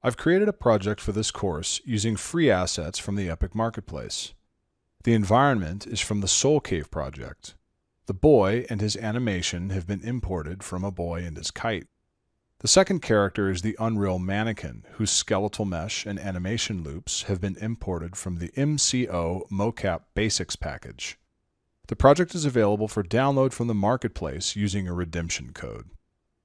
I've created a project for this course using free assets from the Epic Marketplace. The environment is from the Soul Cave project. The boy and his animation have been imported from A Boy and His Kite. The second character is the Unreal Mannequin, whose skeletal mesh and animation loops have been imported from the MCO Mocap Basics package. The project is available for download from the Marketplace using a redemption code.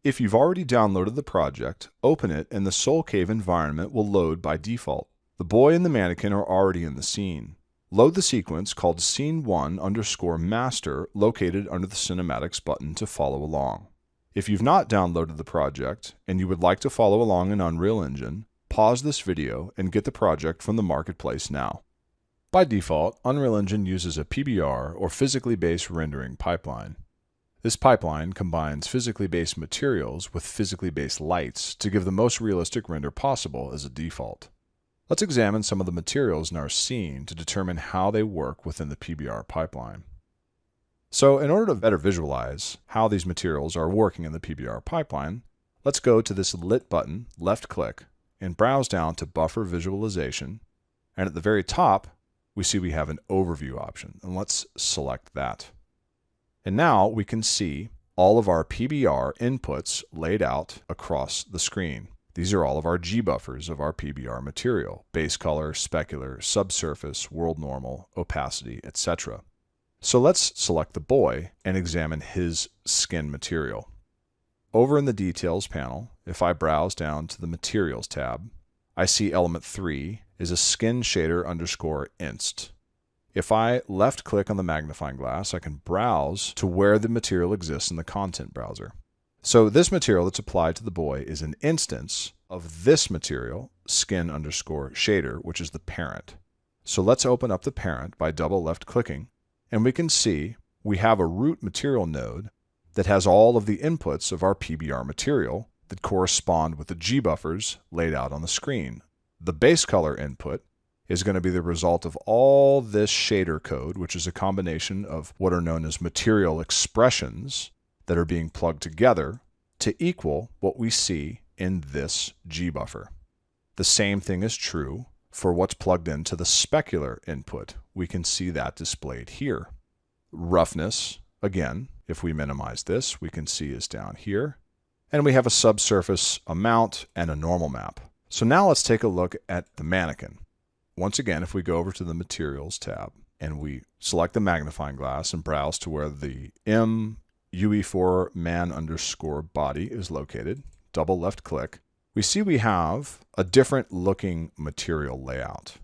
If you've already downloaded the project, open it and the Soul Cave environment will load by default. The boy and the mannequin are already in the scene. Load the sequence called Scene1_Master located under the Cinematics button to follow along. If you've not downloaded the project and you would like to follow along in Unreal Engine, pause this video and get the project from the Marketplace now. By default, Unreal Engine uses a PBR or physically based rendering pipeline. This pipeline combines physically based materials with physically based lights to give the most realistic render possible as a default. Let's examine some of the materials in our scene to determine how they work within the PBR pipeline. So in order to better visualize how these materials are working in the PBR pipeline, let's go to this lit button, left click, and browse down to Buffer Visualization. And at the very top, we see we have an overview option, and let's select that. And now we can see all of our PBR inputs laid out across the screen. These are all of our G buffers of our PBR material: base color, specular, subsurface, world normal, opacity, etc. So let's select the boy and examine his skin material. Over in the Details panel, if I browse down to the Materials tab, I see element 3 is a skin shader _inst. If I left click on the magnifying glass, I can browse to where the material exists in the content browser. So this material that's applied to the boy is an instance of this material, skin_shader, which is the parent. So let's open up the parent by double left clicking, and we can see we have a root material node that has all of the inputs of our PBR material that correspond with the G buffers laid out on the screen. The base color input is going to be the result of all this shader code, which is a combination of what are known as material expressions that are being plugged together to equal what we see in this G buffer. The same thing is true for what's plugged into the specular input. We can see that displayed here. Roughness, again, if we minimize this, we can see is down here. And we have a subsurface amount and a normal map. So now let's take a look at the mannequin. Once again, if we go over to the Materials tab and we select the magnifying glass and browse to where the UE4 man_body is located, double left click, we see we have a different looking material layout.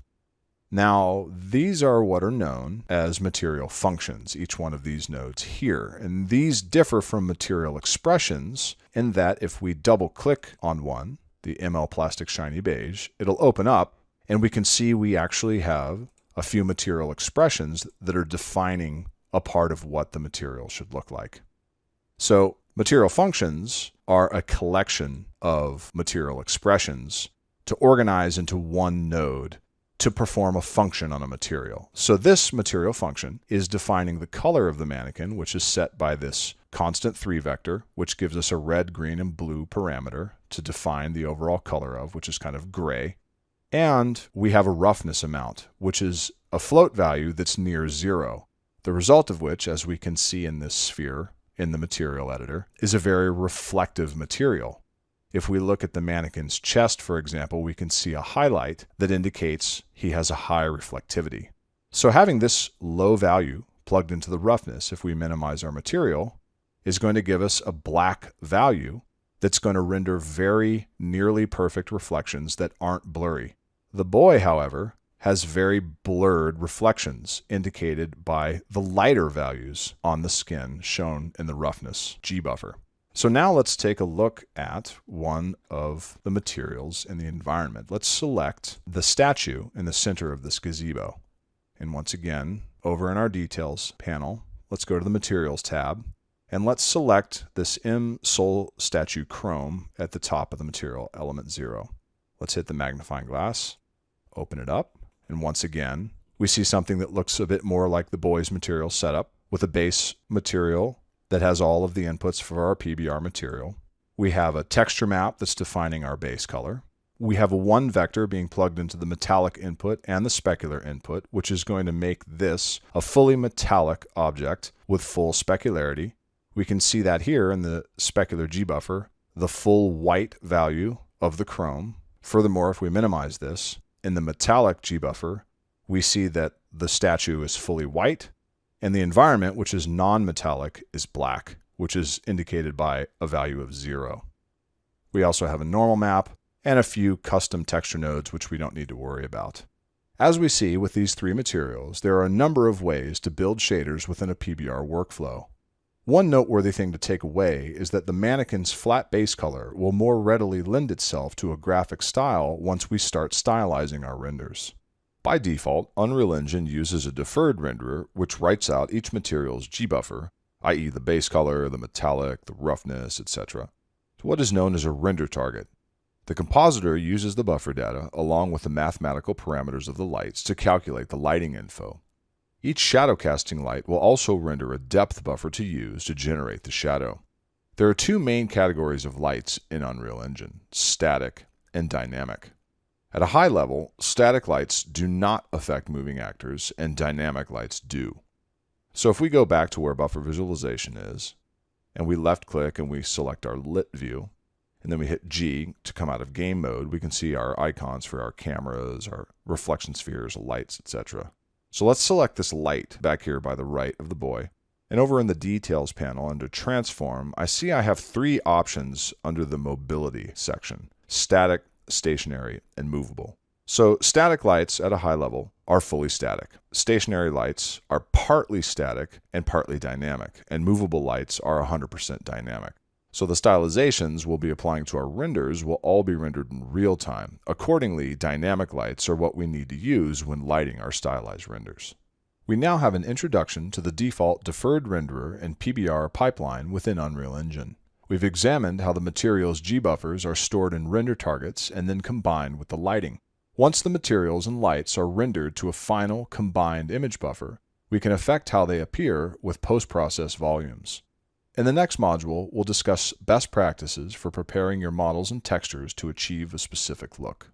Now, these are what are known as material functions, each one of these nodes here. And these differ from material expressions in that if we double click on one, the ML Plastic Shiny Beige, it'll open up and we can see we actually have a few material expressions that are defining a part of what the material should look like. So material functions are a collection of material expressions to organize into one node to perform a function on a material. So this material function is defining the color of the mannequin, which is set by this constant 3 vector, which gives us a red, green, and blue parameter to define the overall color of, which is kind of gray. And we have a roughness amount, which is a float value that's near 0. The result of which, as we can see in this sphere in the material editor, is a very reflective material. If we look at the mannequin's chest, for example, we can see a highlight that indicates he has a high reflectivity. So having this low value plugged into the roughness, if we minimize our material, is going to give us a black value that's going to render very nearly perfect reflections that aren't blurry. The boy, however, has very blurred reflections indicated by the lighter values on the skin shown in the roughness G buffer. So now let's take a look at one of the materials in the environment. Let's select the statue in the center of this gazebo. And once again, over in our Details panel, let's go to the Materials tab, and let's select this Soul Statue Chrome at the top of the material, element 0. Let's hit the magnifying glass, open it up, and once again, we see something that looks a bit more like the boy's material setup with a base material that has all of the inputs for our PBR material. We have a texture map that's defining our base color. we have one vector being plugged into the metallic input and the specular input, which is going to make this a fully metallic object with full specularity. We can see that here in the specular G-buffer, the full white value of the chrome. Furthermore, if we minimize this, in the metallic G-buffer, we see that the statue is fully white, and the environment, which is non-metallic, is black, which is indicated by a value of 0. We also have a normal map and a few custom texture nodes, which we don't need to worry about. As we see with these three materials, there are a number of ways to build shaders within a PBR workflow. One noteworthy thing to take away is that the mannequin's flat base color will more readily lend itself to a graphic style once we start stylizing our renders. By default, Unreal Engine uses a deferred renderer which writes out each material's G-buffer, i.e. the base color, the metallic, the roughness, etc., to what is known as a render target. The compositor uses the buffer data along with the mathematical parameters of the lights to calculate the lighting info. Each shadow casting light will also render a depth buffer to use to generate the shadow. There are two main categories of lights in Unreal Engine: static and dynamic. At a high level, static lights do not affect moving actors and dynamic lights do. So if we go back to where buffer visualization is, and we left click and we select our lit view, and then we hit G to come out of game mode, we can see our icons for our cameras, our reflection spheres, lights, etc. So let's select this light back here by the right of the boy. And over in the details panel under transform, I see I have three options under the mobility section: static, stationary, and movable. So static lights at a high level are fully static. Stationary lights are partly static and partly dynamic, and movable lights are 100% dynamic. So the stylizations we'll be applying to our renders will all be rendered in real time. Accordingly, dynamic lights are what we need to use when lighting our stylized renders. We now have an introduction to the default deferred renderer and PBR pipeline within Unreal Engine. We've examined how the material's G-buffers are stored in render targets and then combined with the lighting. Once the materials and lights are rendered to a final combined image buffer, we can affect how they appear with post-process volumes. In the next module, we'll discuss best practices for preparing your models and textures to achieve a specific look.